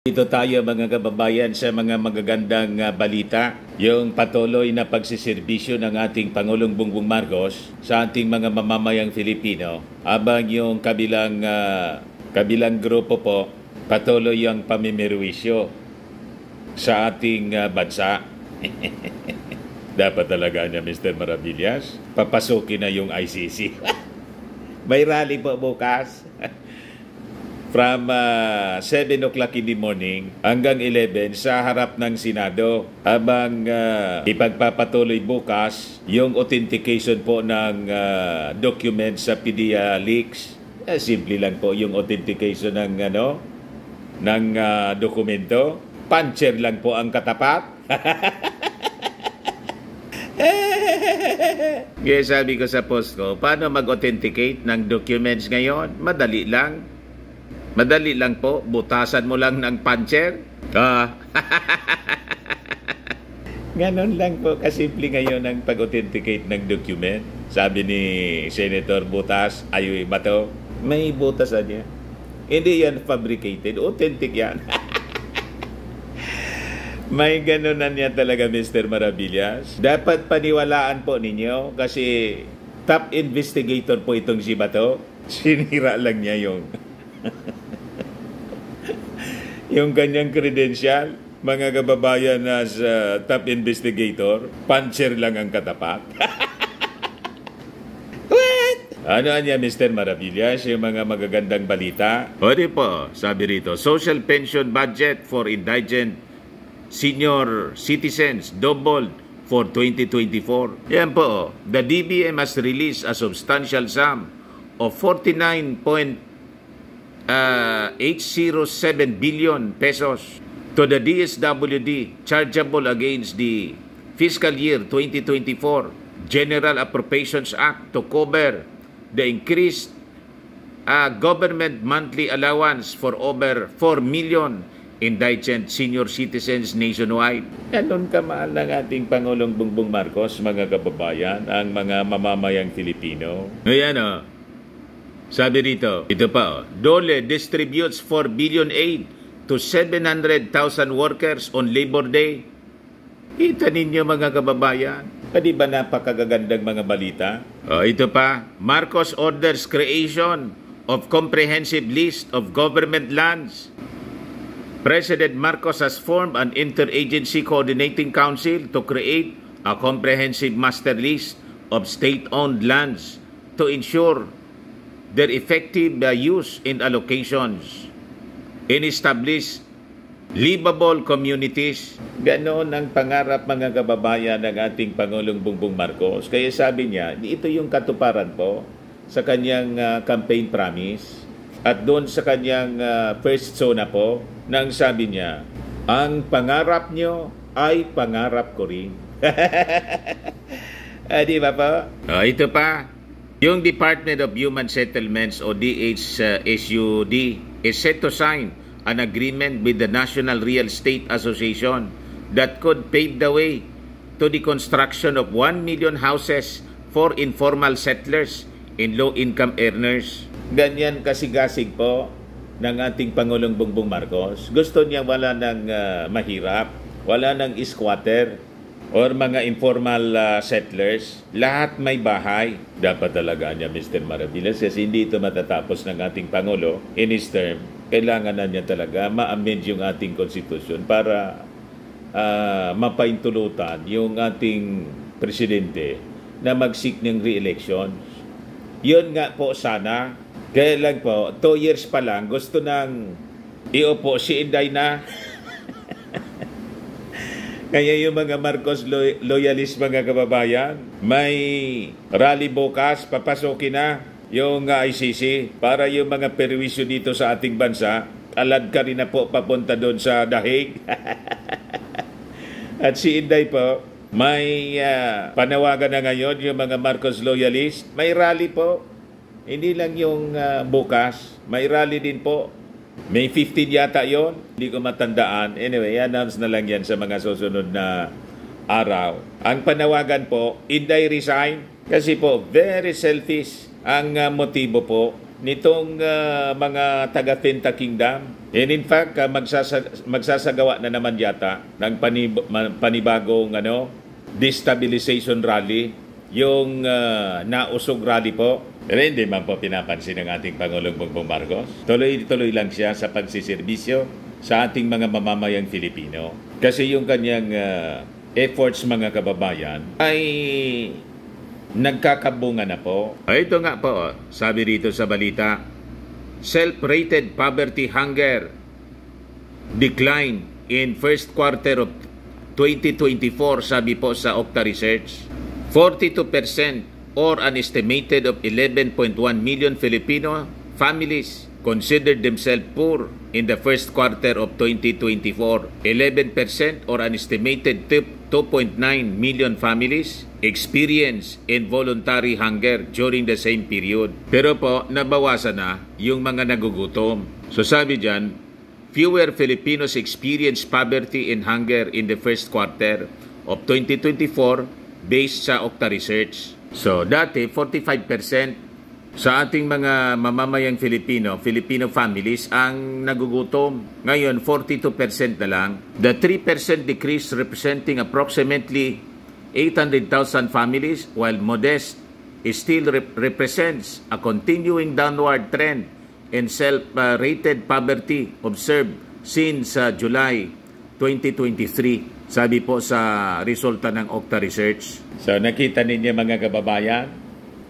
Dito tayo mga kababayan sa mga magagandang balita. Yung patuloy na pagsiservisyo ng ating Pangulong Bongbong Marcos sa ating mga mamamayang Filipino. Habang yung kabilang grupo po patuloy ang pamimirwisyo sa ating bansa. Dapat talaga niya Mr. Maravillas, papasukin na yung ICC. May rally po bukas. From 7 o'clock in the morning hanggang 11 sa harap ng Senado. Habang ipagpapatuloy bukas yung authentication po ng documents sa PDEA leaks. Simple lang po yung authentication ng dokumento. Puncher lang po ang katapat. Kaya sabi ko sa post ko, paano mag-authenticate ng documents ngayon? Madali lang. Madali lang po, butasan mo lang ng puncher. Ganon lang po, kasimple ngayon ang pag-authenticate ng document. Sabi ni Senator Butas, Ayoy Bato, may butasan niya. Hindi yan fabricated, authentic yan. May ganon na niya talaga Mr. Maravillas. Dapat paniwalaan po ninyo kasi top investigator po itong si Bato. Sinira lang niya yung kanyang credential, mga kababayan as top investigator, puncher lang ang katapat. What? Ano niya Mr. Maravillas, yung mga magagandang balita? O di po, sabi rito, social pension budget for indigent senior citizens doubled for 2024. Yan po, the DBM has released a substantial sum of 49.807 billion pesos to the DSWD chargeable against the fiscal year 2024 General Appropriations Act to cover the increased government monthly allowance for over 4 million indigent senior citizens nationwide. Ganon kamahal ng ating Pangulong Bongbong Marcos, mga kababayan, ang mga mamamayang Filipino. Ayan o. Sabi rito, ito pa, DOLE distributes 4 billion aid to 700,000 workers on Labor Day. Kita ninyo mga kababayan, di ba napakagagandang mga balita? Ito pa, Marcos orders creation of comprehensive list of government lands. President Marcos has formed an interagency coordinating council to create a comprehensive master list of state-owned lands to ensure their effective use in allocations and establish livable communities. Ganon ang pangarap mga kababayan ng ating Pangulong Bongbong Marcos. Kaya sabi niya, ito yung katuparan po sa kanyang campaign promise at doon sa kanyang first zona po nang sabi niya, ang pangarap nyo ay pangarap ko rin. Di ba po? Ito pa, yung Department of Human Settlements o DHSUD is set to sign an agreement with the National Real Estate Association that could pave the way to the construction of 1 million houses for informal settlers and low-income earners. Ganyan kasigasig po ng ating Pangulong Bongbong Marcos. Gusto niya wala ng mahirap, wala ng squatter, or mga informal settlers, lahat may bahay. Dapat talaga niya Mr. Maravillas kasi hindi ito matatapos ng ating Pangulo in his term. Kailangan na niya talaga ma-amend yung ating konstitusyon para mapaintulutan yung ating presidente na mag-seek ng re-election. Yun nga po sana. Kaya lang po, 2 years pa lang, gusto nang iupo si Inday na. Kaya yung mga Marcos loyalist mga kababayan, may rally bukas, papasokin na yung ICC para yung mga perwisyo dito sa ating bansa, alad ka rin na po papunta doon sa dahig. At si Inday po, may panawagan na ngayon yung mga Marcos loyalist, may rally po. Hindi lang yung bukas, may rally din po. May 15 yata yon, hindi ko matandaan. Anyway, announce na lang yan sa mga susunod na araw. Ang panawagan po, Inday resign. Kasi po, very selfish ang motibo po nitong mga taga-Finta Kingdom. And in fact, magsasagawa na naman yata ng panibagong destabilization rally, yung nausog rally po. Pero hindi man po pinapansin ng ating Pangulong Bongbong Marcos. Tuloy-tuloy lang siya sa pagsiservisyo sa ating mga mamamayang Filipino. Kasi yung kanyang efforts, mga kababayan, ay nagkakabunga na po. Ito nga po, sabi rito sa balita, self-rated poverty hunger decline in first quarter of 2024, sabi po sa Okta Research. 42% or an estimated of 11.1 million Filipino families considered themselves poor in the first quarter of 2024. 11% or an estimated 2.9 million families experience involuntary hunger during the same period. Pero po, nabawasan na yung mga nagugutom. So sabi dyan, fewer Filipinos experience poverty and hunger in the first quarter of 2024 based sa Okta Research. So dati, 45% sa ating mga mamamayang Filipino families ang nagugutom. Ngayon, 42% na lang. The 3% decrease representing approximately 800,000 families, while modest, still represents a continuing downward trend in self-rated poverty observed since July 2023. Sabi po sa resulta ng Okta Research. So nakita ninyo mga kababayan,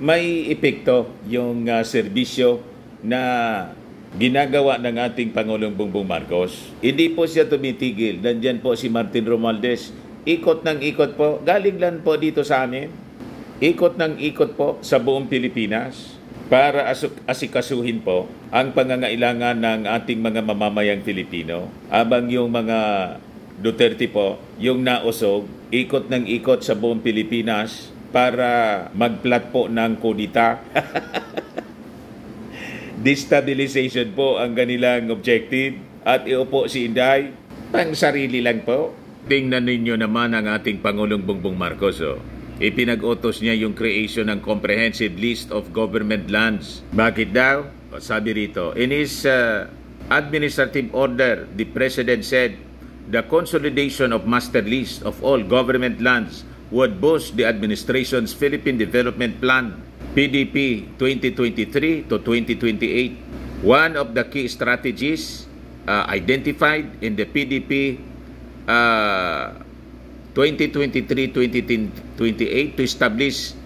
may epekto yung serbisyo na ginagawa ng ating Pangulong Bongbong Marcos. Hindi po siya tumitigil. Nandyan po si Martin Romualdez. Ikot ng ikot po. Galing lang po dito sa amin. Ikot ng ikot po sa buong Pilipinas para asikasuhin po ang pangangailangan ng ating mga mamamayang Filipino. Abang yung mga Duterte po, yung nausog, ikot ng ikot sa buong Pilipinas para magplat po ng kudita. Destabilization po ang kanilang objective at iupo si Inday. Pang sarili lang po. Tingnan ninyo naman ang ating Pangulong Bongbong Marcos. Ipinag-utos niya yung creation ng comprehensive list of government lands. Bakit daw? Sabi rito, in his administrative order, the President said, the consolidation of master list of all government lands would boost the administration's Philippine Development Plan, PDP 2023 to 2028. One of the key strategies identified in the PDP 2023-2028 to establish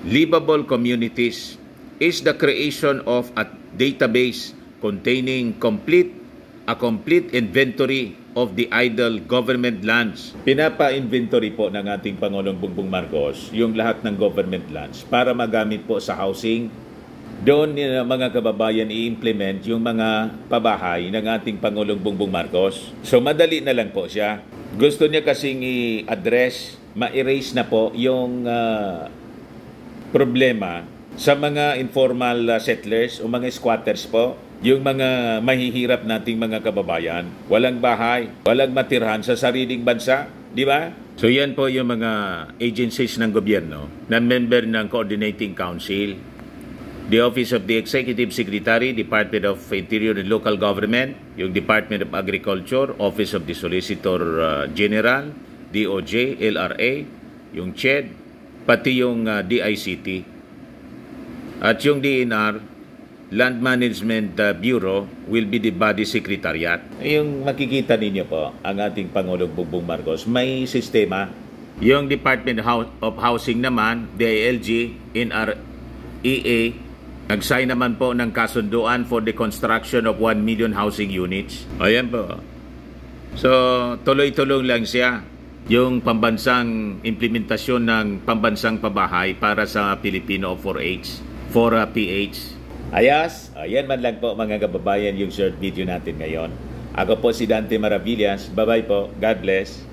livable communities is the creation of a database containing a complete inventory of the idle government lands. Pinapa-inventory po ng ating Pangulong Bongbong Marcos yung lahat ng government lands para magamit po sa housing. Doon mga kababayan i-implement yung mga pabahay ng ating Pangulong Bongbong Marcos. So madali na lang po siya. Gusto niya kasing i-address, ma-erase na po yung problema sa mga informal settlers o mga squatters po. Yung mga mahihirap nating mga kababayan, walang bahay, walang matirhan sa sariling bansa, di ba? So yan po yung mga agencies ng gobyerno na member ng Coordinating Council. The Office of the Executive Secretary, Department of Interior and Local Government, yung Department of Agriculture, Office of the Solicitor General, DOJ, LRA, yung CHED, pati yung DICT. At yung DNR, Land Management Bureau will be the body secretariat. Yung makikita ninyo po, ang ating Pangulong Bongbong Marcos, may sistema. Yung Department of Housing naman, DILG, NREA, nag-sign naman po ng kasunduan for the construction of 1 million housing units. Ayan po. So, tuloy-tuloy lang siya yung pambansang implementasyon ng pambansang pabahay para sa Filipino 4H, 4PH. Ayas, ayan man lang po mga kababayan yung short video natin ngayon. Ako po si Dante Maravillas. Bye-bye po. God bless.